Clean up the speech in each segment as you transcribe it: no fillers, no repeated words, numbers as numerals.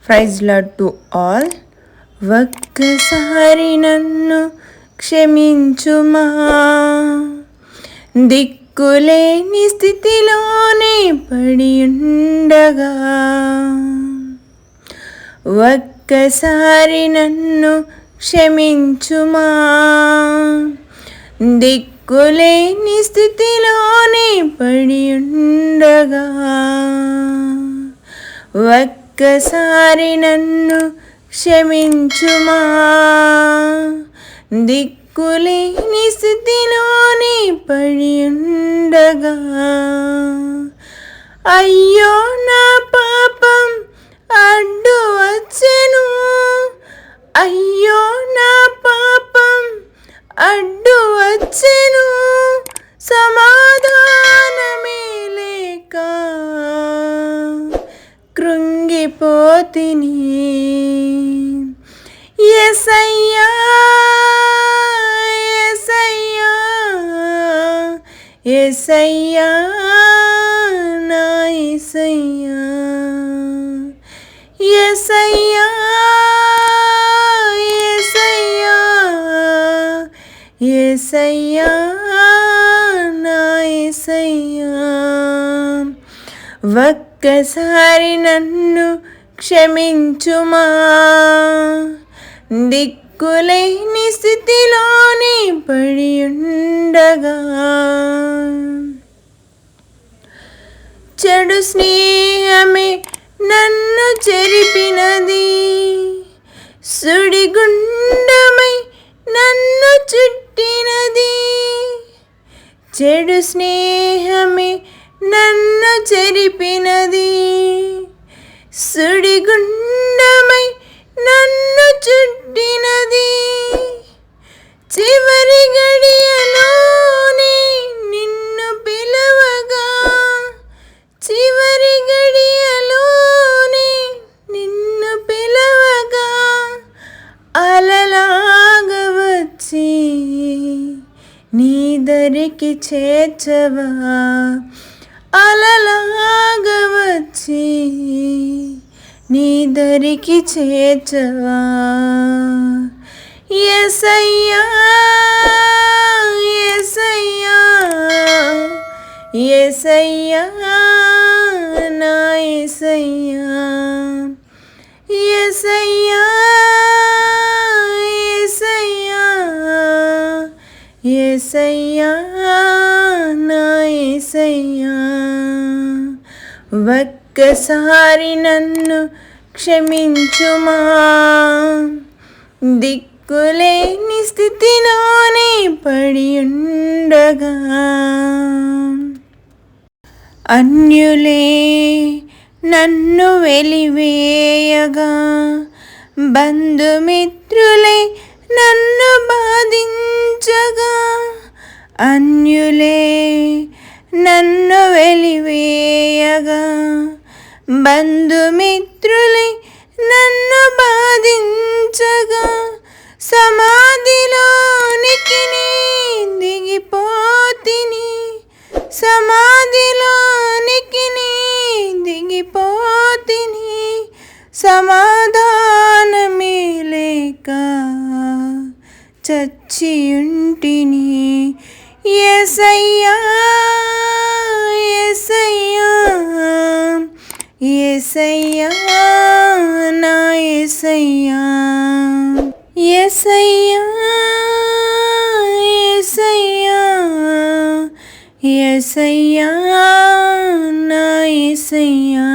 Praise lord to all. ఒక్కసారి నన్ను క్షమించుమా, దిక్కులేని స్థితిలోనే పడి ఉండగా. ఒక్కసారి నన్ను క్షమించుమా, దిక్కులేని స్థితిలోనే పడి ఉండగా. ఒక్కసారి నన్ను క్షమించుమా, దిక్కులేని స్థితిలోనే పడి ఉండగా. అయ్యో నా పాపం అడ్డు వచ్చెను, అయ్యో నా పాపం అడ్డు వచ్చెను, సమాధానమే లేక కృంగిపోతిని. యేసయ్యా యేసయ్యా యేసయ్యా నా యేసయ్యా, యేసయ్యా యేసయ్యా యేసయ్యా నా యేసయ్యా. ఒక్కసారి నన్ను క్షమించుమా, దిక్కులేని స్థితిలోనే పడి ఉండగా. చెడు స్నేహమే నన్ను చెరిపినది, సుడిగుండమై నన్ను చుట్టినది. చెడు స్నేహమే నన్ను చెరిపినది, సుడిగుండమై నన్ను చుట్టినది. చివరి గడియలోనే నిన్ను పిలవగా, చివరి గడియలోనే నిన్ను పిలవగా. అలలాగా వచ్చి నీ దరికి చేర్చవా, అలలాగా వచ్చి నీ దరికి చేర్చవా. యేసయ్యా యేసయ్యా యేసయ్యా నా యేసయ్యా, యేసయ్యా యేసయ్యా యేసయ్యా నా యేసయ్యా. ఒక్కసారి నన్ను క్షమించుమా, దిక్కులేని స్థితిలోనే పడి ఉండగా. అన్యులే నన్ను వెలివేయగా, బంధుమిత్రులే నన్ను బాధించగా. అన్యులే నన్ను వెలివేయగా, బంధుమిత్రులే నన్ను బాధించగా. సమాధిలోనికి దిగిపోతిని, సమాధిలోనికి దిగిపోతిని, సమాధానమే లేక చచ్చియుంటిని. యేసయ్యా యేసయ్యా యేసయ్యా నా యేసయ్యా, యేసయ్యా యేసయ్యా యేసయ్యా నా యేసయ్యా.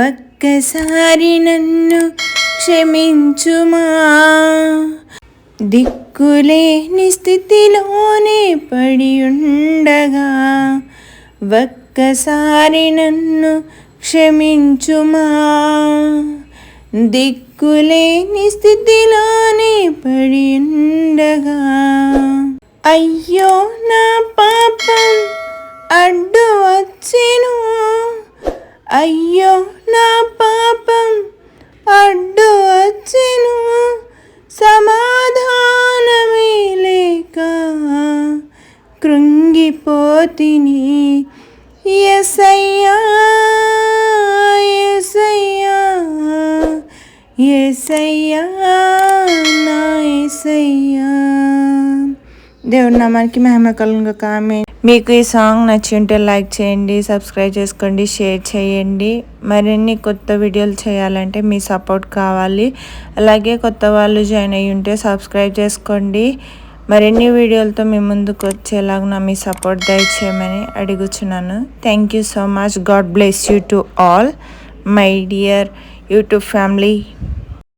ఒక్కసారి నన్ను క్షమించుమా, దిక్కులేని స్థితిలోనే పడి ఉండగా. ఒక్కసారి నన్ను క్షమించుమా, దిక్కులేని స్థితిలోనే పడి ఉండగా. అయ్యో నా పాపం అడ్డు వచ్చెను, అయ్యో నా పాపం అడ్డు వచ్చెను, సమాధానమే లేక కృంగిపోతిని. యేసయ్యా యేసయ్యా యేసయ్యా నా యేసయ్యా. దేవుడి నామానికి మహిమ కలుగును గాక. మీకు ఈ సాంగ్ నచ్చి ఉంటే లైక్ చేయండి, సబ్స్క్రైబ్ చేసుకోండి, షేర్ చేయండి. మరిన్ని కొత్త వీడియోలు చేయాలంటే మీ సపోర్ట్ కావాలి. అలాగే కొత్త వాళ్ళు జాయిన్ అయ్యి ఉంటే సబ్స్క్రైబ్ చేసుకోండి. మరిన్ని వీడియోలతో మీ ముందుకు వచ్చేలాగా మీ సపోర్ట్ దయచేయమని అడుగుచున్నాను. Thank you so much. God bless you to all my dear YouTube family.